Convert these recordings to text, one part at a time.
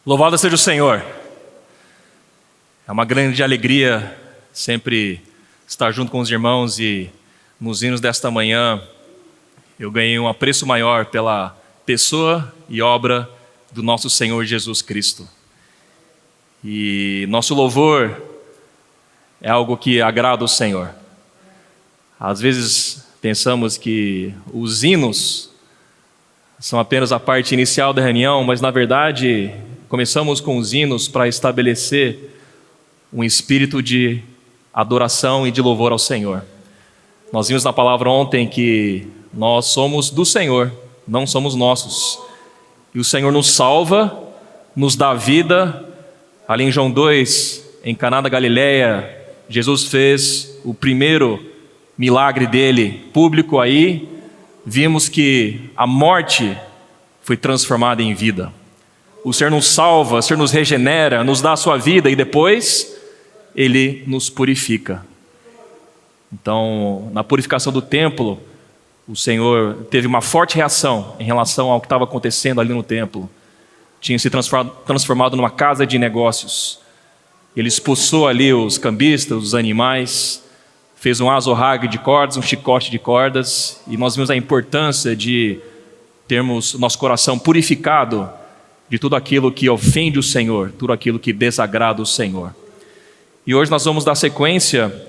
Louvado seja o Senhor. É uma grande alegria sempre estar junto com os irmãos e nos hinos desta manhã eu ganhei um apreço maior pela pessoa e obra do nosso Senhor Jesus Cristo. E nosso louvor é algo que agrada o Senhor. Às vezes pensamos que os hinos são apenas a parte inicial da reunião, mas na verdade começamos com os hinos para estabelecer um espírito de adoração e de louvor ao Senhor. Nós vimos na palavra ontem que nós somos do Senhor, não somos nossos. E o Senhor nos salva, nos dá vida. Ali em João 2, em Caná da Galileia, Jesus fez o primeiro milagre dele público aí. Vimos que a morte foi transformada em vida. O Senhor nos salva, o Senhor nos regenera, nos dá a sua vida e depois Ele nos purifica. Então, na purificação do templo, o Senhor teve uma forte reação em relação ao que estava acontecendo ali no templo. Tinha se transformado numa casa de negócios. Ele expulsou ali os cambistas, os animais, fez um azorrague de cordas, um chicote de cordas, e nós vimos a importância de termos nosso coração purificado de tudo aquilo que ofende o Senhor, tudo aquilo que desagrada o Senhor. E hoje nós vamos dar sequência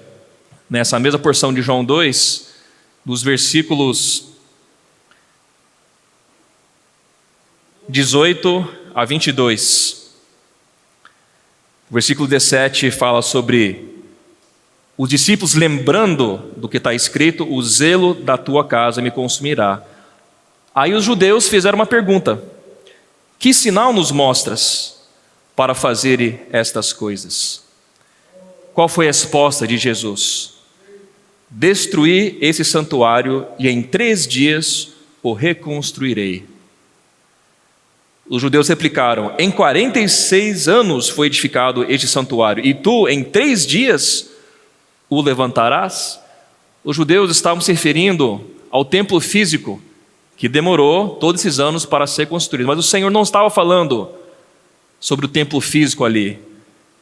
nessa mesma porção de João 2, dos versículos 18 a 22. O versículo 17 fala sobre os discípulos lembrando do que está escrito: o zelo da tua casa me consumirá. Aí os judeus fizeram uma pergunta: que sinal nos mostras para fazer estas coisas? Qual foi a resposta de Jesus? Destruí esse santuário e em 3 dias o reconstruirei. Os judeus replicaram: em 46 anos foi edificado este santuário, e tu em 3 dias o levantarás? Os judeus estavam se referindo ao templo físico, que demorou todos esses anos para ser construído. Mas o Senhor não estava falando sobre o templo físico ali.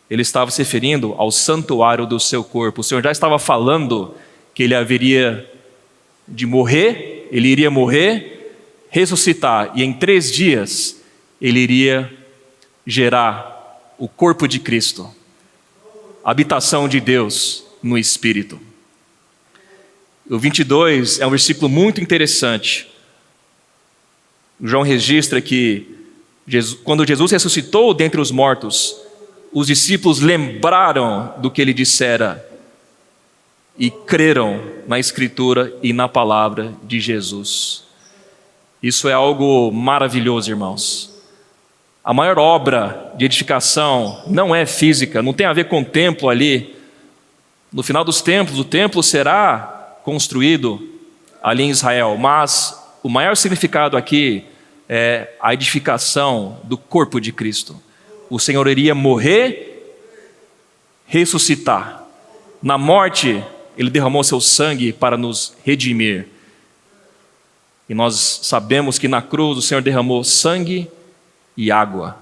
Ele estava se referindo ao santuário do seu corpo. O Senhor já estava falando que ele haveria de morrer, ele iria morrer, ressuscitar, e em 3 dias ele iria gerar o corpo de Cristo, a habitação de Deus no Espírito. O 22 é um versículo muito interessante. João registra que quando Jesus ressuscitou dentre os mortos, os discípulos lembraram do que ele dissera e creram na Escritura e na palavra de Jesus. Isso é algo maravilhoso, irmãos. A maior obra de edificação não é física, não tem a ver com o templo ali. No final dos tempos, o templo será construído ali em Israel, mas o maior significado aqui é a edificação do corpo de Cristo. O Senhor iria morrer, ressuscitar. Na morte, Ele derramou seu sangue para nos redimir. E nós sabemos que na cruz o Senhor derramou sangue e água.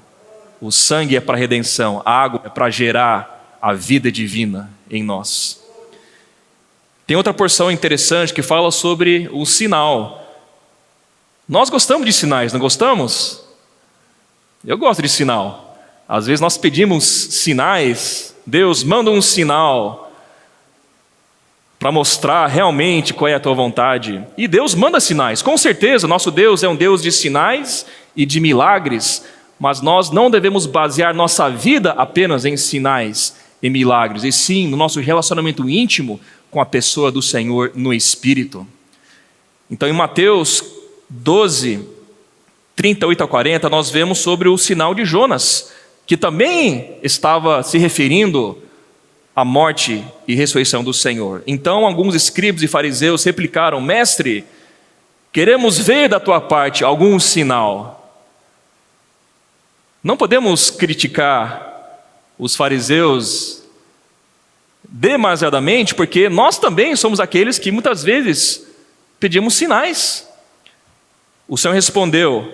O sangue é para a redenção, a água é para gerar a vida divina em nós. Tem outra porção interessante que fala sobre o sinal. Nós gostamos de sinais, não gostamos? Eu gosto de sinal. Às vezes nós pedimos sinais. Deus, manda um sinal para mostrar realmente qual é a tua vontade. E Deus manda sinais. Com certeza, nosso Deus é um Deus de sinais e de milagres, mas nós não devemos basear nossa vida apenas em sinais e milagres, e sim no nosso relacionamento íntimo com a pessoa do Senhor no Espírito. Então em Mateus 12, 38 a 40, nós vemos sobre o sinal de Jonas, que também estava se referindo à morte e ressurreição do Senhor. Então alguns escribas e fariseus replicaram: mestre, queremos ver da tua parte algum sinal. Não podemos criticar os fariseus demasiadamente, porque nós também somos aqueles que muitas vezes pedimos sinais. O Senhor respondeu: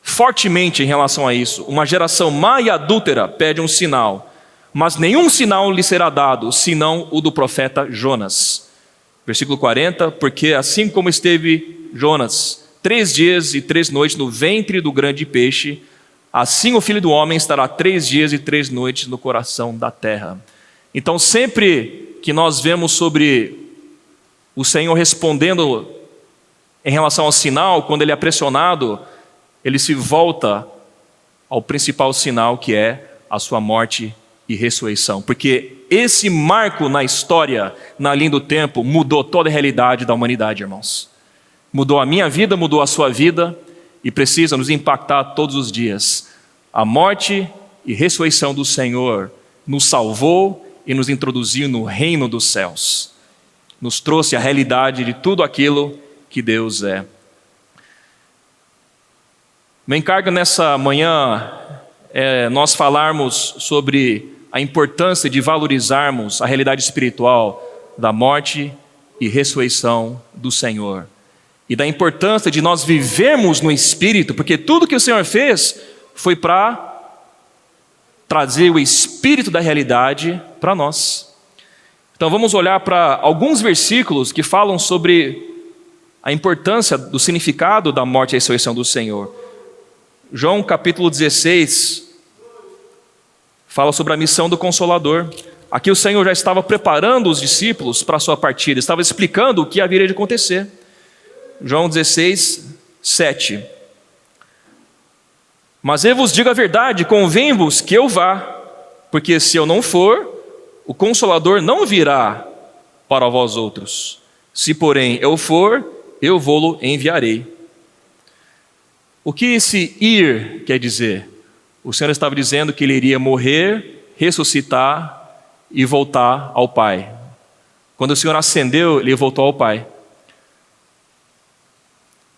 fortemente em relação a isso. Uma geração má e adúltera pede um sinal, mas nenhum sinal lhe será dado, senão o do profeta Jonas. Versículo 40, porque assim como esteve Jonas 3 dias e 3 noites no ventre do grande peixe, assim o Filho do Homem estará 3 dias e 3 noites no coração da terra. Então, sempre que nós vemos sobre o Senhor respondendo em relação ao sinal, quando ele é pressionado, ele se volta ao principal sinal, que é a sua morte e ressurreição. Porque esse marco na história, na linha do tempo, mudou toda a realidade da humanidade, irmãos. Mudou a minha vida, mudou a sua vida e precisa nos impactar todos os dias. A morte e ressurreição do Senhor nos salvou e nos introduziu no reino dos céus. Nos trouxe a realidade de tudo aquilo que Deus é. Meu encargo nessa manhã é nós falarmos sobre a importância de valorizarmos a realidade espiritual da morte e ressurreição do Senhor. E da importância de nós vivermos no Espírito, porque tudo que o Senhor fez foi para trazer o Espírito da realidade para nós. Então vamos olhar para alguns versículos que falam sobre a importância do significado da morte e ressurreição do Senhor. João capítulo 16 fala sobre a missão do Consolador. Aqui o Senhor já estava preparando os discípulos para a sua partida, estava explicando o que haveria de acontecer. João 16, 7. Mas eu vos digo a verdade, convém-vos que eu vá, porque se eu não for, o Consolador não virá para vós outros. Se porém eu for, eu vou-lo enviarei. O que esse ir quer dizer? O Senhor estava dizendo que ele iria morrer, ressuscitar e voltar ao Pai. Quando o Senhor ascendeu, ele voltou ao Pai.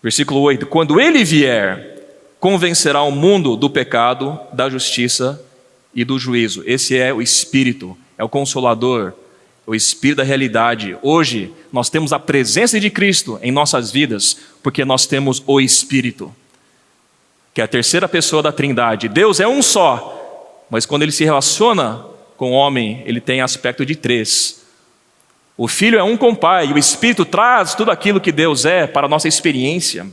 Versículo 8. Quando ele vier, convencerá o mundo do pecado, da justiça e do juízo. Esse é o Espírito, é o Consolador, o Espírito da realidade. Hoje, nós temos a presença de Cristo em nossas vidas, porque nós temos o Espírito, que é a terceira pessoa da Trindade. Deus é um só, mas quando ele se relaciona com o homem, ele tem aspecto de 3. O Filho é um com o Pai, e o Espírito traz tudo aquilo que Deus é para a nossa experiência.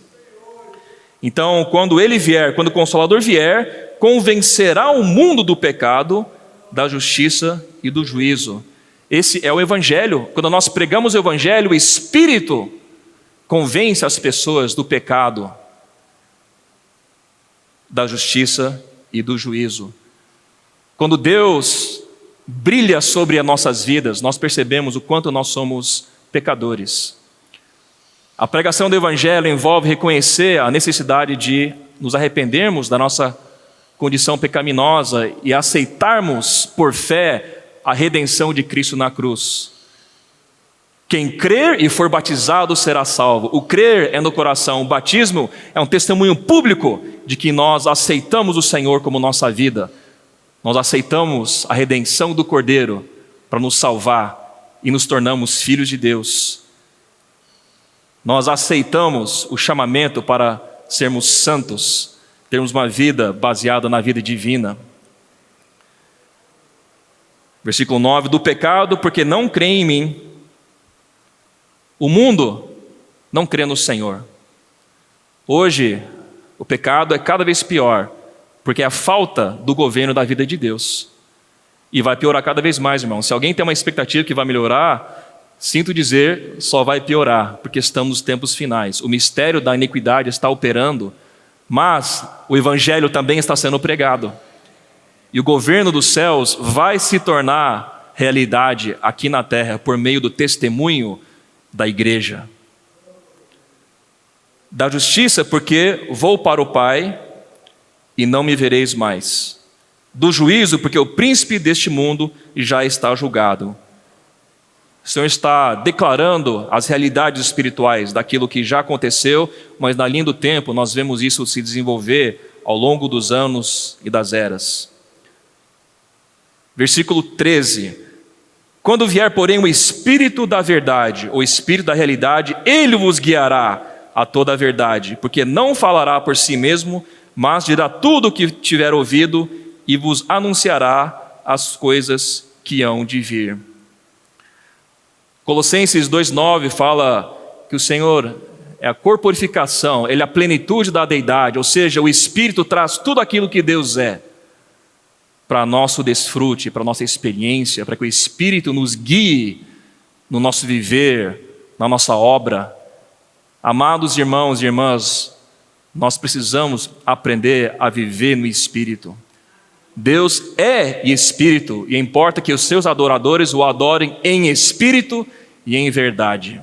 Então, quando ele vier, quando o Consolador vier, convencerá o mundo do pecado, da justiça e do juízo. Esse é o Evangelho. Quando nós pregamos o Evangelho, o Espírito convence as pessoas do pecado, da justiça e do juízo. Quando Deus brilha sobre as nossas vidas, nós percebemos o quanto nós somos pecadores. A pregação do Evangelho envolve reconhecer a necessidade de nos arrependermos da nossa condição pecaminosa e aceitarmos por fé a redenção de Cristo na cruz. Quem crer e for batizado será salvo. O crer é no coração, o batismo é um testemunho público de que nós aceitamos o Senhor como nossa vida. Nós aceitamos a redenção do Cordeiro para nos salvar e nos tornamos filhos de Deus. Nós aceitamos o chamamento para sermos santos, termos uma vida baseada na vida divina. Versículo 9, do pecado, porque não creem em mim. O mundo não crê no Senhor. Hoje, o pecado é cada vez pior, porque é a falta do governo da vida de Deus. E vai piorar cada vez mais, irmão. Se alguém tem uma expectativa que vai melhorar, sinto dizer, só vai piorar, porque estamos nos tempos finais. O mistério da iniquidade está operando, mas o Evangelho também está sendo pregado. E o governo dos céus vai se tornar realidade aqui na terra por meio do testemunho da igreja. Da justiça, porque vou para o Pai e não me vereis mais. Do juízo, porque o príncipe deste mundo já está julgado. O Senhor está declarando as realidades espirituais daquilo que já aconteceu, mas na linha do tempo nós vemos isso se desenvolver ao longo dos anos e das eras. Versículo 13. Quando vier, porém, o Espírito da verdade, o Espírito da realidade, ele vos guiará a toda a verdade, porque não falará por si mesmo, mas dirá tudo o que tiver ouvido e vos anunciará as coisas que hão de vir. Colossenses 2,9 fala que o Senhor é a corporificação, Ele é a plenitude da deidade, ou seja, o Espírito traz tudo aquilo que Deus é para nosso desfrute, para nossa experiência, para que o Espírito nos guie no nosso viver, na nossa obra. Amados irmãos e irmãs, nós precisamos aprender a viver no Espírito. Deus é Espírito e importa que os seus adoradores o adorem em Espírito e em verdade.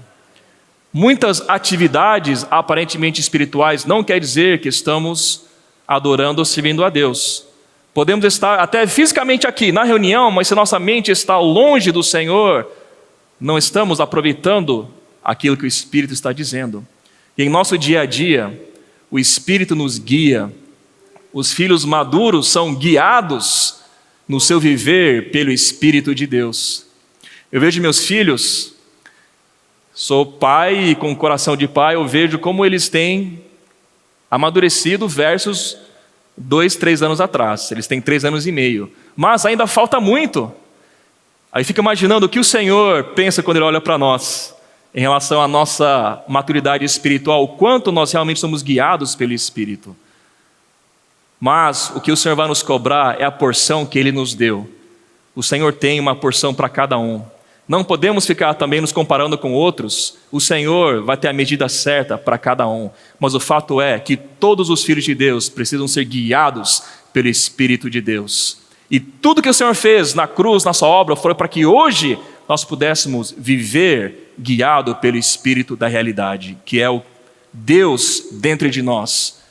Muitas atividades aparentemente espirituais não quer dizer que estamos adorando ou servindo a Deus. Podemos estar até fisicamente aqui na reunião, mas se nossa mente está longe do Senhor, não estamos aproveitando aquilo que o Espírito está dizendo. E em nosso dia a dia, o Espírito nos guia. Os filhos maduros são guiados no seu viver pelo Espírito de Deus. Eu vejo meus filhos, sou pai e com coração de pai, eu vejo como eles têm amadurecido versus 2, 3 anos atrás. Eles têm 3 anos e meio, mas ainda falta muito. Aí fica imaginando o que o Senhor pensa quando Ele olha para nós, em relação à nossa maturidade espiritual, o quanto nós realmente somos guiados pelo Espírito. Mas o que o Senhor vai nos cobrar é a porção que Ele nos deu. O Senhor tem uma porção para cada um. Não podemos ficar também nos comparando com outros. O Senhor vai ter a medida certa para cada um. Mas o fato é que todos os filhos de Deus precisam ser guiados pelo Espírito de Deus. E tudo que o Senhor fez na cruz, na sua obra, foi para que hoje nós pudéssemos viver guiado pelo Espírito da realidade, que é o Deus dentro de nós,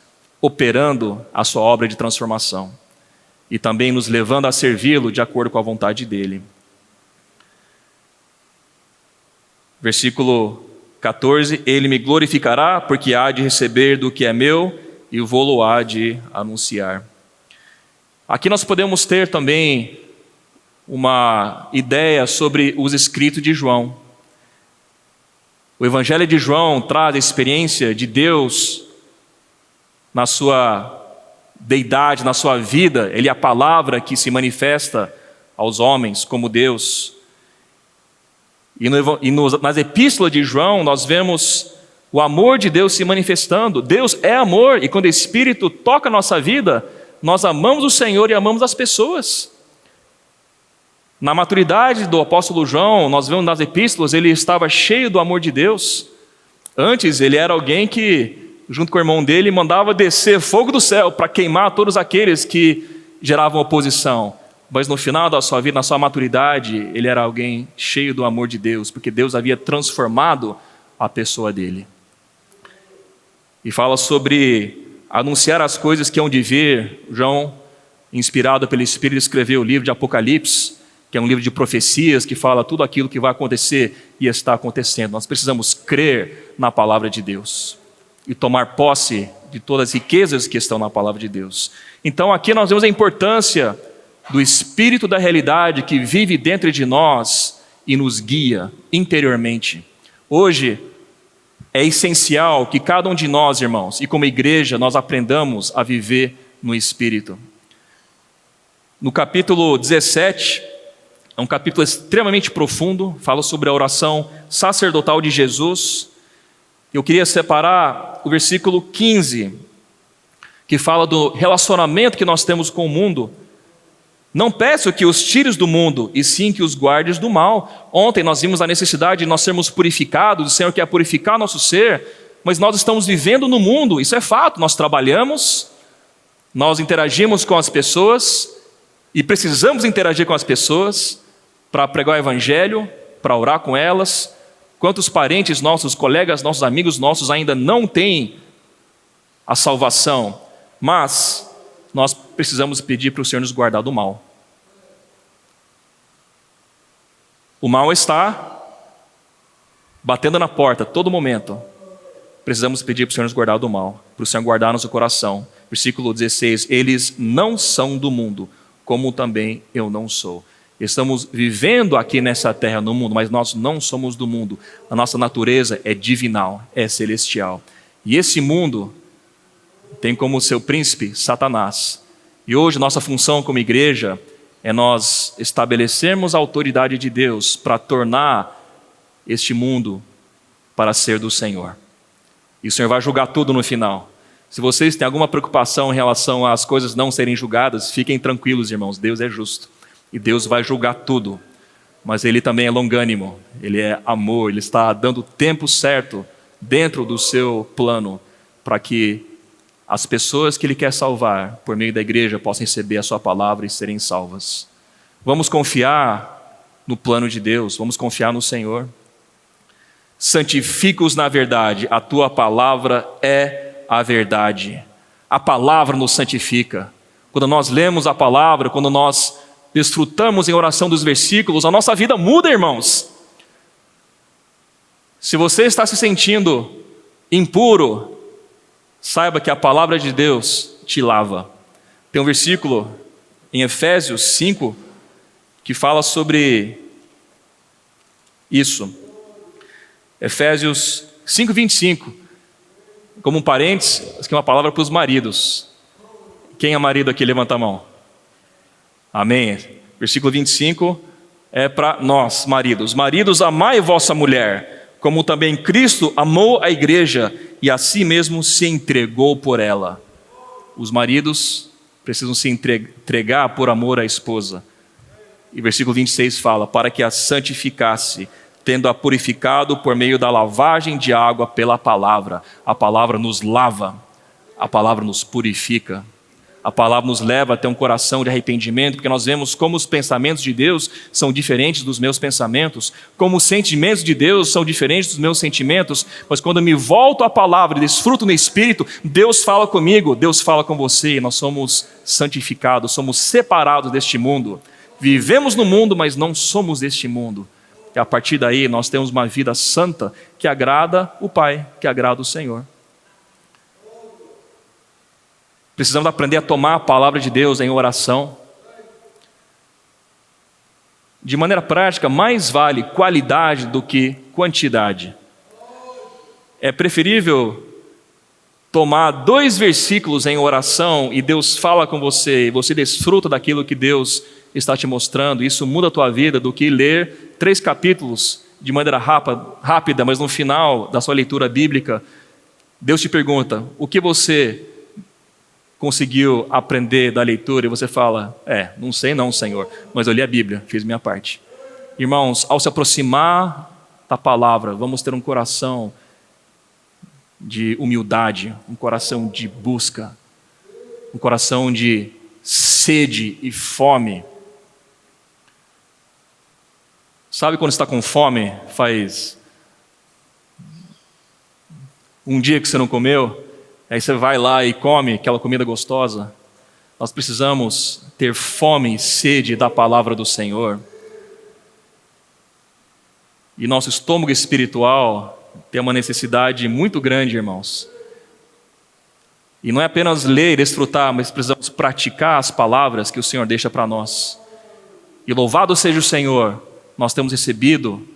operando a sua obra de transformação e também nos levando a servi-lo de acordo com a vontade dEle. Versículo 14, Ele me glorificará, porque há de receber do que é meu e o vou-lo há de anunciar. Aqui nós podemos ter também uma ideia sobre os escritos de João. O Evangelho de João traz a experiência de Deus na sua deidade, na sua vida. Ele é a palavra que se manifesta aos homens como Deus. E nas epístolas de João nós vemos o amor de Deus se manifestando. Deus é amor e quando o Espírito toca a nossa vida, nós amamos o Senhor e amamos as pessoas. Na maturidade do apóstolo João, nós vemos nas epístolas, ele estava cheio do amor de Deus. Antes ele era alguém que, junto com o irmão dele, mandava descer fogo do céu para queimar todos aqueles que geravam oposição. Mas no final da sua vida, na sua maturidade, ele era alguém cheio do amor de Deus, porque Deus havia transformado a pessoa dele. E fala sobre anunciar as coisas que hão de vir. João, inspirado pelo Espírito, escreveu o livro de Apocalipse, que é um livro de profecias, que fala tudo aquilo que vai acontecer e está acontecendo. Nós precisamos crer na palavra de Deus e tomar posse de todas as riquezas que estão na palavra de Deus. Então aqui nós vemos a importância do Espírito da realidade que vive dentro de nós e nos guia interiormente. Hoje é essencial que cada um de nós, irmãos, e como igreja, nós aprendamos a viver no Espírito. No capítulo 17, é um capítulo extremamente profundo, fala sobre a oração sacerdotal de Jesus. Eu queria separar o versículo 15, que fala do relacionamento que nós temos com o mundo. Não peço que os tires do mundo, e sim que os guardes do mal. Ontem nós vimos a necessidade de nós sermos purificados, o Senhor quer purificar nosso ser, mas nós estamos vivendo no mundo, isso é fato. Nós trabalhamos, nós interagimos com as pessoas, e precisamos interagir com as pessoas para pregar o Evangelho, para orar com elas. Quantos parentes nossos, colegas nossos, amigos nossos ainda não têm a salvação, mas nós precisamos pedir para o Senhor nos guardar do mal. O mal está batendo na porta a todo momento. Precisamos pedir para o Senhor nos guardar do mal, para o Senhor guardar nosso coração. Versículo 16, eles não são do mundo, como também eu não sou. Estamos vivendo aqui nessa terra, no mundo, mas nós não somos do mundo. A nossa natureza é divinal, é celestial. E esse mundo tem como seu príncipe Satanás. E hoje nossa função como igreja é nós estabelecermos a autoridade de Deus para tornar este mundo para ser do Senhor. E o Senhor vai julgar tudo no final. Se vocês têm alguma preocupação em relação às coisas não serem julgadas, fiquem tranquilos, irmãos, Deus é justo. E Deus vai julgar tudo. Mas Ele também é longânimo, Ele é amor, Ele está dando o tempo certo dentro do seu plano para que as pessoas que Ele quer salvar por meio da igreja possam receber a sua palavra e serem salvas. Vamos confiar no plano de Deus, vamos confiar no Senhor. Santifica-os na verdade, a tua palavra é a verdade. A palavra nos santifica. Quando nós lemos a palavra, quando nós desfrutamos em oração dos versículos, a nossa vida muda, irmãos. Se você está se sentindo impuro, saiba que a palavra de Deus te lava. Tem um versículo em Efésios 5 que fala sobre isso. Efésios 5:25. Como um parênteses, aqui é uma palavra para os maridos. Quem é marido aqui? Levanta a mão. Amém. Versículo 25 é para nós, maridos. Maridos, amai vossa mulher, como também Cristo amou a igreja e a si mesmo se entregou por ela. Os maridos precisam se entregar por amor à esposa. E versículo 26 fala, para que a santificasse, tendo-a purificado por meio da lavagem de água pela palavra. A palavra nos lava, a palavra nos purifica. A palavra nos leva a ter um coração de arrependimento, porque nós vemos como os pensamentos de Deus são diferentes dos meus pensamentos, como os sentimentos de Deus são diferentes dos meus sentimentos, mas quando eu me volto à palavra e desfruto no Espírito, Deus fala comigo, Deus fala com você, e nós somos santificados, somos separados deste mundo. Vivemos no mundo, mas não somos deste mundo. E a partir daí nós temos uma vida santa que agrada o Pai, que agrada o Senhor. Precisamos aprender a tomar a palavra de Deus em oração. De maneira prática, mais vale qualidade do que quantidade. É preferível tomar 2 versículos em oração e Deus fala com você e você desfruta daquilo que Deus está te mostrando, isso muda a tua vida, do que ler 3 capítulos de maneira rápida, mas no final da sua leitura bíblica, Deus te pergunta, o que você conseguiu aprender da leitura? E você fala, não sei não, Senhor, mas eu li a Bíblia, fiz minha parte. Irmãos, ao se aproximar da palavra, vamos ter um coração de humildade, um coração de busca, um coração de sede e fome. Sabe quando está com fome, faz um dia que você não comeu, aí você vai lá e come aquela comida gostosa? Nós precisamos ter fome e sede da palavra do Senhor. E nosso estômago espiritual tem uma necessidade muito grande, irmãos. E não é apenas ler e desfrutar, mas precisamos praticar as palavras que o Senhor deixa para nós. E louvado seja o Senhor, nós temos recebido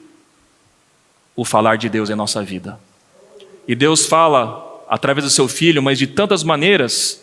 o falar de Deus em nossa vida. E Deus fala através do seu Filho, mas de tantas maneiras.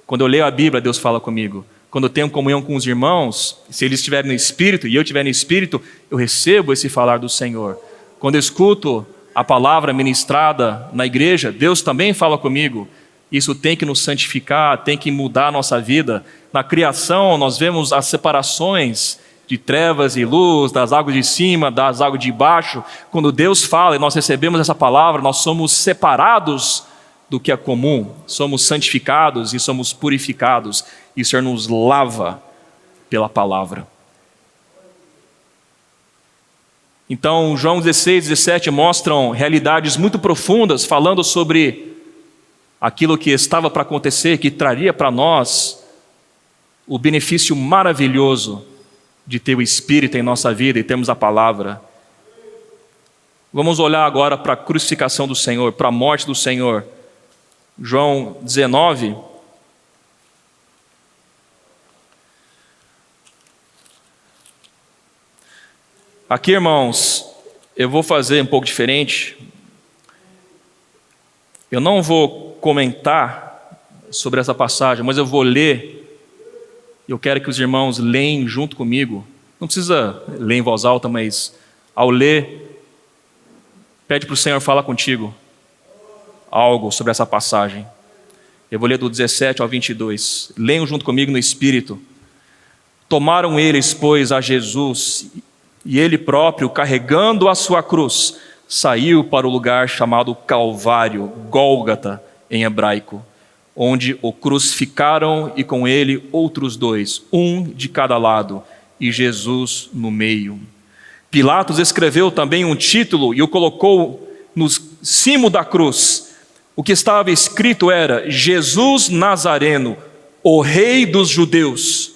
Quando eu leio a Bíblia, Deus fala comigo. Quando eu tenho comunhão com os irmãos, se eles estiverem no Espírito e eu estiver no Espírito, eu recebo esse falar do Senhor. Quando eu escuto a palavra ministrada na igreja, Deus também fala comigo. Isso tem que nos santificar, tem que mudar a nossa vida. Na criação, nós vemos as separações de trevas e luz, das águas de cima, das águas de baixo. Quando Deus fala e nós recebemos essa palavra, nós somos separados do que é comum, somos santificados e somos purificados, e o Senhor nos lava pela palavra. Então, João 16, 17 mostram realidades muito profundas, falando sobre aquilo que estava para acontecer, que traria para nós o benefício maravilhoso de ter o Espírito em nossa vida e termos a palavra. Vamos olhar agora para a crucificação do Senhor, para a morte do Senhor. João 19. Aqui, irmãos, eu vou fazer um pouco diferente. Eu não vou comentar sobre essa passagem, mas eu vou ler. Eu quero que os irmãos leem junto comigo. Não precisa ler em voz alta, mas ao ler, pede para o Senhor falar contigo algo sobre essa passagem. Eu vou ler do 17 ao 22. Leiam junto comigo no Espírito. Tomaram eles, pois, a Jesus, e ele próprio, carregando a sua cruz, saiu para o lugar chamado Calvário, Gólgota em hebraico, onde o crucificaram e com ele outros dois, um de cada lado, e Jesus no meio. Pilatos escreveu também um título e o colocou no cimo da cruz. O que estava escrito era: Jesus Nazareno, o Rei dos Judeus.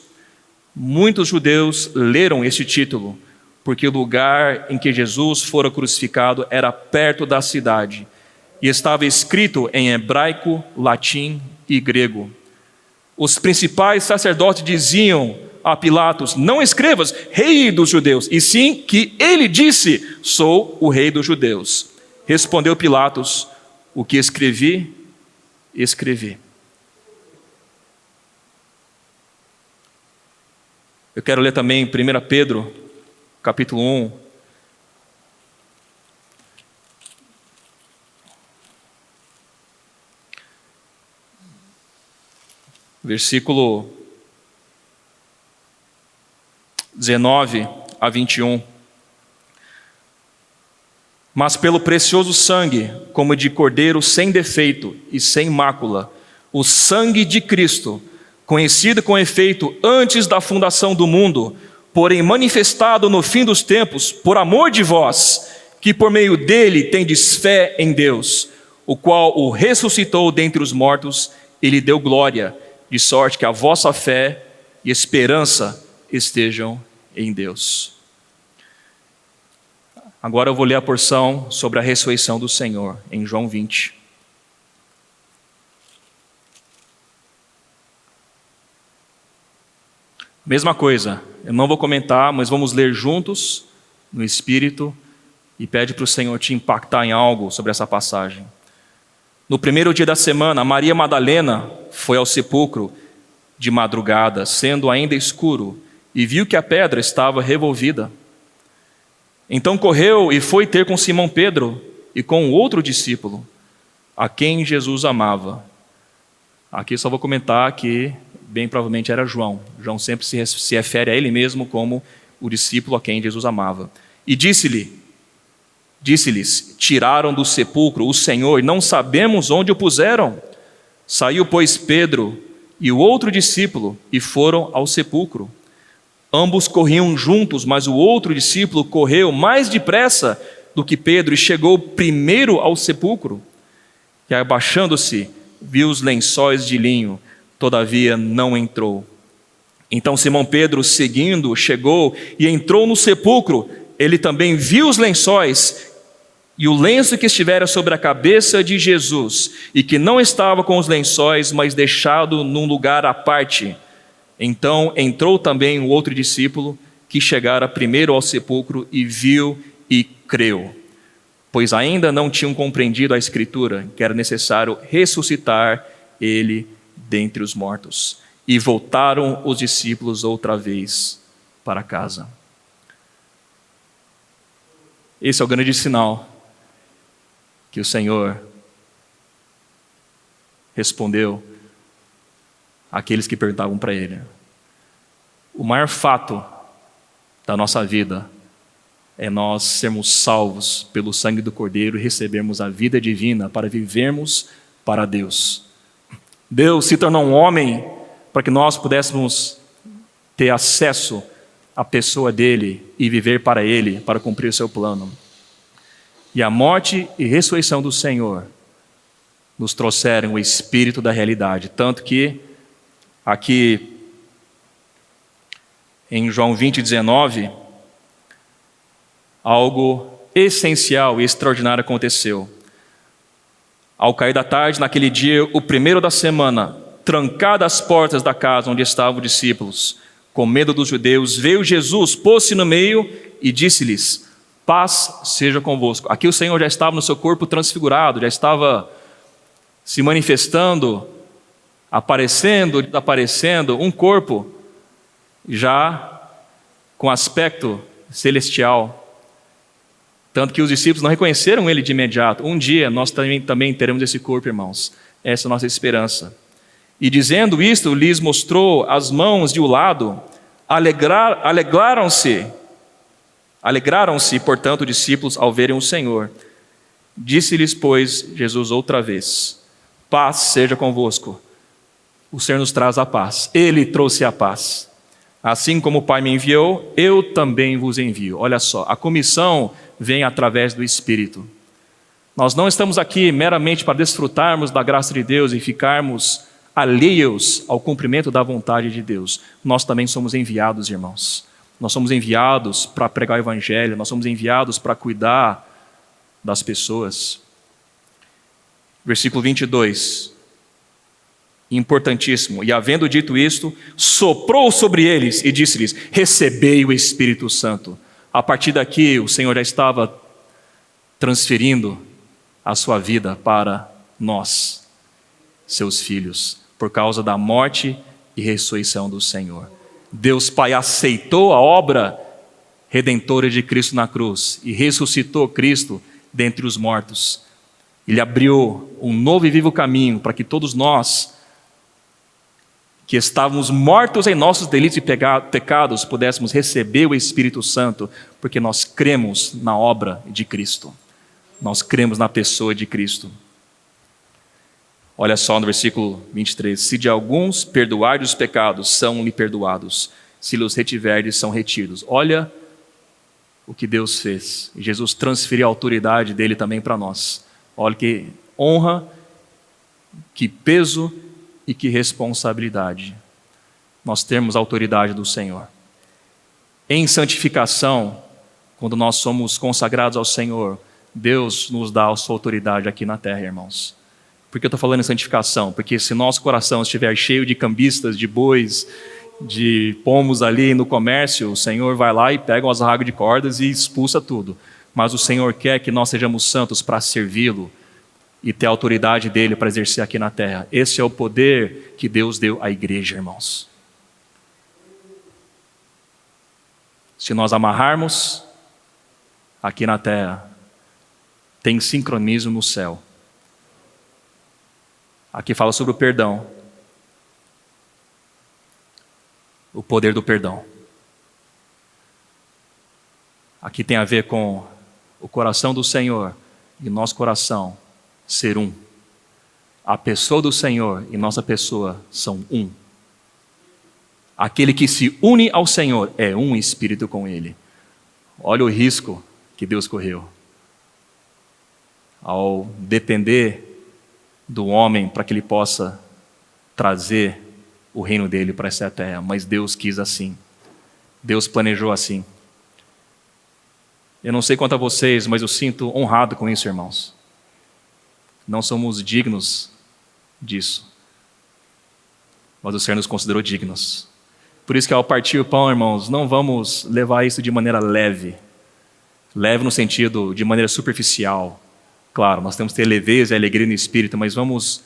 Muitos judeus leram este título, porque o lugar em que Jesus fora crucificado era perto da cidade, e estava escrito em hebraico, latim e grego. Os principais sacerdotes diziam a Pilatos: não escrevas Rei dos Judeus, e sim que ele disse: sou o Rei dos Judeus. Respondeu Pilatos: o que escrevi, escrevi. Eu quero ler também 1 Pedro, capítulo 1. Versículo 19 a 21. Mas pelo precioso sangue, como de cordeiro sem defeito e sem mácula, o sangue de Cristo, conhecido com efeito antes da fundação do mundo, porém manifestado no fim dos tempos, por amor de vós, que por meio dele tendes fé em Deus, o qual o ressuscitou dentre os mortos e lhe deu glória, de sorte que a vossa fé e esperança estejam em Deus. Agora eu vou ler a porção sobre a ressurreição do Senhor, em João 20. Mesma coisa, eu não vou comentar, mas vamos ler juntos, no Espírito, e pede para o Senhor te impactar em algo sobre essa passagem. No primeiro dia da semana, Maria Madalena foi ao sepulcro de madrugada, sendo ainda escuro, e viu que a pedra estava revolvida. Então correu e foi ter com Simão Pedro e com o outro discípulo, a quem Jesus amava. Aqui só vou comentar que bem provavelmente era João. João sempre se refere a ele mesmo como o discípulo a quem Jesus amava. E disse-lhes: tiraram do sepulcro o Senhor e não sabemos onde o puseram. Saiu, pois, Pedro e o outro discípulo e foram ao sepulcro. Ambos corriam juntos, mas o outro discípulo correu mais depressa do que Pedro e chegou primeiro ao sepulcro. E abaixando-se, viu os lençóis de linho, todavia não entrou. Então Simão Pedro, seguindo, chegou e entrou no sepulcro. Ele também viu os lençóis e o lenço que estivera sobre a cabeça de Jesus, e que não estava com os lençóis, mas deixado num lugar à parte. Então entrou também o outro discípulo, que chegara primeiro ao sepulcro e viu e creu, pois ainda não tinham compreendido a Escritura, que era necessário ressuscitar ele dentre os mortos. E voltaram os discípulos outra vez para casa. Esse é o grande sinal que o Senhor respondeu àqueles que perguntavam para Ele. O maior fato da nossa vida é nós sermos salvos pelo sangue do Cordeiro e recebermos a vida divina para vivermos para Deus. Deus se tornou um homem para que nós pudéssemos ter acesso à pessoa dele e viver para ele, para cumprir o seu plano. E a morte e ressurreição do Senhor nos trouxeram o espírito da realidade, tanto que aqui em João 20:19, algo essencial e extraordinário aconteceu. Ao cair da tarde, naquele dia, o primeiro da semana, trancadas as portas da casa onde estavam os discípulos, com medo dos judeus, veio Jesus, pôs-se no meio e disse-lhes: paz seja convosco. Aqui o Senhor já estava no seu corpo transfigurado, já estava se manifestando aparecendo, desaparecendo, um corpo já com aspecto celestial. Tanto que os discípulos não reconheceram ele de imediato. Um dia nós também teremos esse corpo, irmãos. Essa é a nossa esperança. E dizendo isto, lhes mostrou as mãos e o lado. Alegraram-se, portanto, os discípulos ao verem o Senhor. Disse-lhes, pois, Jesus outra vez: paz seja convosco. O Senhor nos traz a paz. Ele trouxe a paz. Assim como o Pai me enviou, eu também vos envio. Olha só, a comissão vem através do Espírito. Nós não estamos aqui meramente para desfrutarmos da graça de Deus e ficarmos alheios ao cumprimento da vontade de Deus. Nós também somos enviados, irmãos. Nós somos enviados para pregar o Evangelho, nós somos enviados para cuidar das pessoas. Versículo 22, importantíssimo. E havendo dito isto, soprou sobre eles e disse-lhes: recebei o Espírito Santo. A partir daqui, o Senhor já estava transferindo a sua vida para nós, seus filhos, por causa da morte e ressurreição do Senhor. Deus Pai aceitou a obra redentora de Cristo na cruz e ressuscitou Cristo dentre os mortos. Ele abriu um novo e vivo caminho para que todos nós, que estávamos mortos em nossos delitos e pecados, pudéssemos receber o Espírito Santo, porque nós cremos na obra de Cristo. Nós cremos na pessoa de Cristo. Olha só no versículo 23. Se de alguns perdoardes os pecados, são-lhe perdoados. Se os retiverdes, são retidos. Olha o que Deus fez. E Jesus transferiu a autoridade dele também para nós. Olha que honra, que peso e que responsabilidade. Nós temos a autoridade do Senhor. Em santificação, quando nós somos consagrados ao Senhor, Deus nos dá a sua autoridade aqui na terra, irmãos. Por que eu estou falando em santificação? Porque se nosso coração estiver cheio de cambistas, de bois, de pomos ali no comércio, o Senhor vai lá e pega umas rasgas de cordas e expulsa tudo. Mas o Senhor quer que nós sejamos santos para servi-lo e ter a autoridade dele para exercer aqui na terra. Esse é o poder que Deus deu à igreja, irmãos. Se nós amarrarmos aqui na terra, tem sincronismo no céu. Aqui fala sobre o perdão. O poder do perdão. Aqui tem a ver com o coração do Senhor e nosso coração ser um. A pessoa do Senhor e nossa pessoa são um. Aquele que se une ao Senhor é um espírito com Ele. Olha o risco que Deus correu ao depender do homem para que ele possa trazer o reino dele para essa terra. Mas Deus quis assim. Deus planejou assim. Eu não sei quanto a vocês, mas eu sinto honrado com isso, irmãos. Não somos dignos disso. Mas o Senhor nos considerou dignos. Por isso que ao partir o pão, irmãos, não vamos levar isso de maneira leve. Leve no sentido de maneira superficial. Claro, nós temos que ter leveza e alegria no Espírito, mas vamos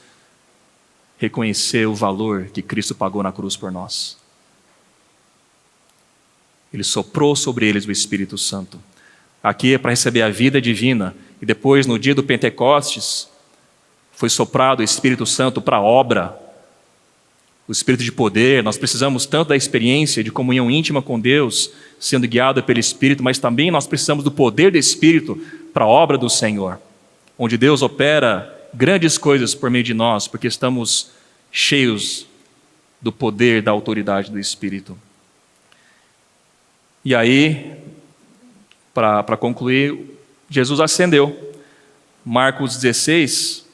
reconhecer o valor que Cristo pagou na cruz por nós. Ele soprou sobre eles o Espírito Santo. Aqui é para receber a vida divina. E depois, no dia do Pentecostes, foi soprado o Espírito Santo para a obra. O Espírito de poder. Nós precisamos tanto da experiência de comunhão íntima com Deus, sendo guiado pelo Espírito, mas também nós precisamos do poder do Espírito para a obra do Senhor, onde Deus opera grandes coisas por meio de nós, porque estamos cheios do poder, da autoridade do Espírito. E aí, para concluir, Jesus ascendeu. Marcos 16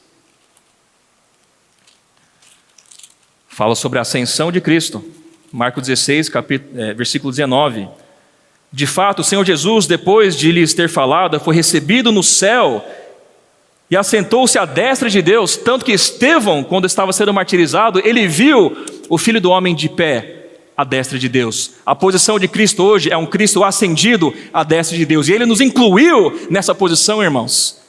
fala sobre a ascensão de Cristo. Marcos 16, versículo 19. De fato, o Senhor Jesus, depois de lhes ter falado, foi recebido no céu e assentou-se à destra de Deus, tanto que Estevão, quando estava sendo martirizado, ele viu o Filho do Homem de pé à destra de Deus. A posição de Cristo hoje é um Cristo ascendido à destra de Deus. E Ele nos incluiu nessa posição, irmãos.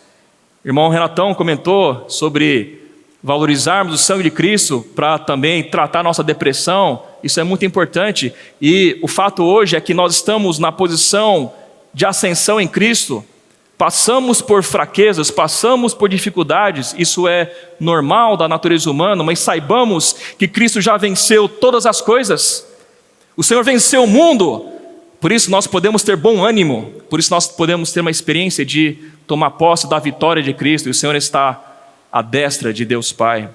O irmão Renatão comentou sobre valorizarmos o sangue de Cristo para também tratar nossa depressão, isso é muito importante. E o fato hoje é que nós estamos na posição de ascensão em Cristo, passamos por fraquezas, passamos por dificuldades, isso é normal da natureza humana, mas saibamos que Cristo já venceu todas as coisas, o Senhor venceu o mundo, por isso nós podemos ter bom ânimo, por isso nós podemos ter uma experiência de tomar posse da vitória de Cristo, e o Senhor está à destra de Deus Pai.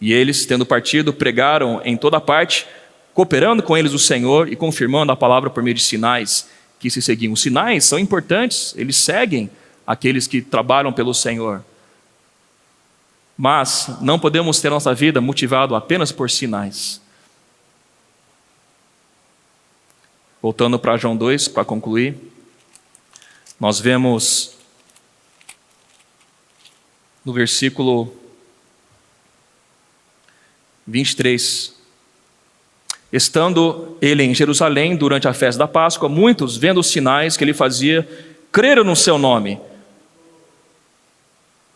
E eles, tendo partido, pregaram em toda parte, cooperando com eles o Senhor e confirmando a palavra por meio de sinais que se seguiam. Os sinais são importantes, eles seguem aqueles que trabalham pelo Senhor. Mas não podemos ter nossa vida motivado apenas por sinais. Voltando para João 2, para concluir, nós vemos no versículo 23, estando ele em Jerusalém durante a festa da Páscoa, muitos, vendo os sinais que ele fazia, creram no seu nome.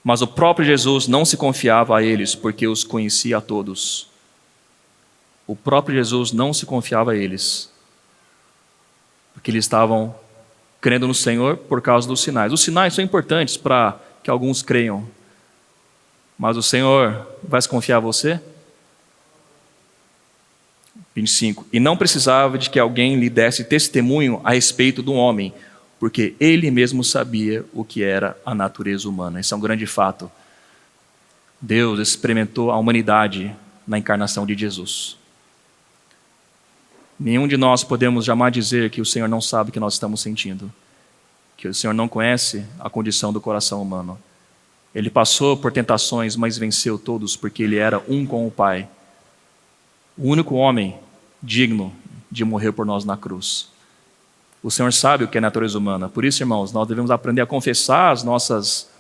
Mas o próprio Jesus não se confiava a eles, porque os conhecia a todos. O próprio Jesus não se confiava a eles, porque eles estavam crendo no Senhor por causa dos sinais. Os sinais são importantes para que alguns creiam, mas o Senhor vai se confiar a você? 25. E não precisava de que alguém lhe desse testemunho a respeito do homem, porque ele mesmo sabia o que era a natureza humana. Esse é um grande fato. Deus experimentou a humanidade na encarnação de Jesus. Nenhum de nós podemos jamais dizer que o Senhor não sabe o que nós estamos sentindo, que o Senhor não conhece a condição do coração humano. Ele passou por tentações, mas venceu todos, porque ele era um com o Pai. O único homem digno de morrer por nós na cruz. O Senhor sabe o que é a natureza humana. Por isso, irmãos, nós devemos aprender a confessar as nossas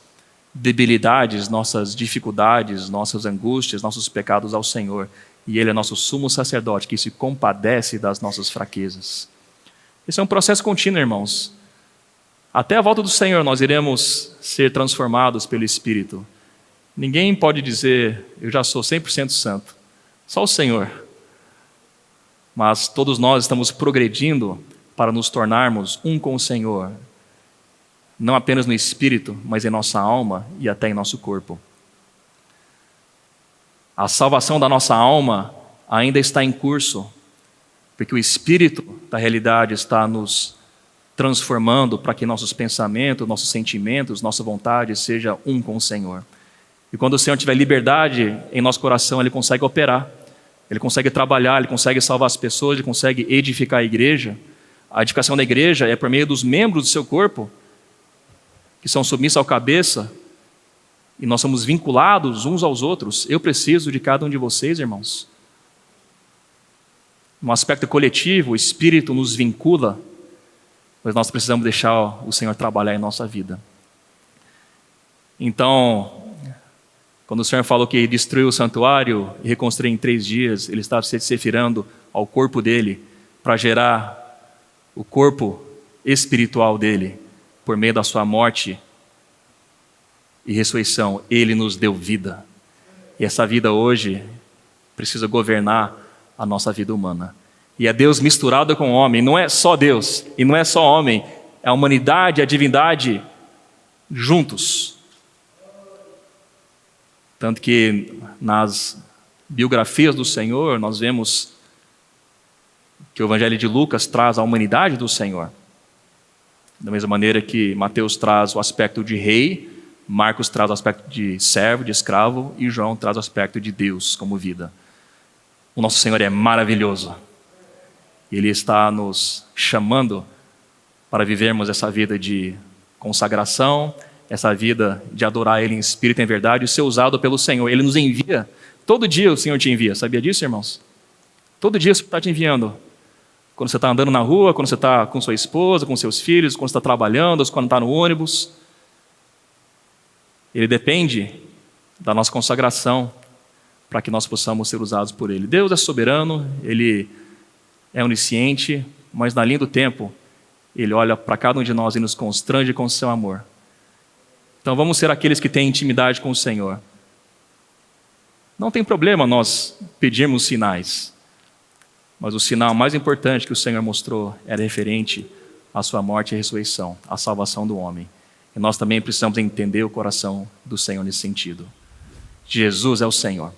debilidades, nossas dificuldades, nossas angústias, nossos pecados ao Senhor. E Ele é nosso sumo sacerdote, que se compadece das nossas fraquezas. Esse é um processo contínuo, irmãos. Até a volta do Senhor nós iremos ser transformados pelo Espírito. Ninguém pode dizer, eu já sou 100% santo. Só o Senhor. Mas todos nós estamos progredindo para nos tornarmos um com o Senhor. Não apenas no Espírito, mas em nossa alma e até em nosso corpo. A salvação da nossa alma ainda está em curso, porque o Espírito da realidade está nos transformando para que nossos pensamentos, nossos sentimentos, nossa vontade seja um com o Senhor. E quando o Senhor tiver liberdade em nosso coração, Ele consegue operar, Ele consegue trabalhar, Ele consegue salvar as pessoas, Ele consegue edificar a igreja. A edificação da igreja é por meio dos membros do seu corpo, que são submissos ao cabeça, e nós somos vinculados uns aos outros. Eu preciso de cada um de vocês, irmãos. No aspecto coletivo, o Espírito nos vincula, mas nós precisamos deixar o Senhor trabalhar em nossa vida. Então, quando o Senhor falou que destruiu o santuário e reconstruiu em 3 dias, Ele estava se referindo ao corpo dele, para gerar o corpo espiritual dele, por meio da sua morte e ressurreição. Ele nos deu vida. E essa vida hoje precisa governar a nossa vida humana. E é Deus misturado com o homem, não é só Deus, e não é só homem, é a humanidade e a divindade juntos. Tanto que nas biografias do Senhor, nós vemos que o Evangelho de Lucas traz a humanidade do Senhor. Da mesma maneira que Mateus traz o aspecto de rei, Marcos traz o aspecto de servo, de escravo, e João traz o aspecto de Deus como vida. O nosso Senhor é maravilhoso. Ele está nos chamando para vivermos essa vida de consagração, essa vida de adorar Ele em espírito e em verdade, e ser usado pelo Senhor. Ele nos envia. Todo dia o Senhor te envia. Sabia disso, irmãos? Todo dia o Senhor está te enviando. Quando você está andando na rua, quando você está com sua esposa, com seus filhos, quando você está trabalhando, quando está no ônibus. Ele depende da nossa consagração para que nós possamos ser usados por Ele. Deus é soberano, Ele é onisciente, mas na linha do tempo, Ele olha para cada um de nós e nos constrange com o seu amor. Então vamos ser aqueles que têm intimidade com o Senhor. Não tem problema nós pedirmos sinais, mas o sinal mais importante que o Senhor mostrou era referente à sua morte e ressurreição, à salvação do homem. E nós também precisamos entender o coração do Senhor nesse sentido. Jesus é o Senhor.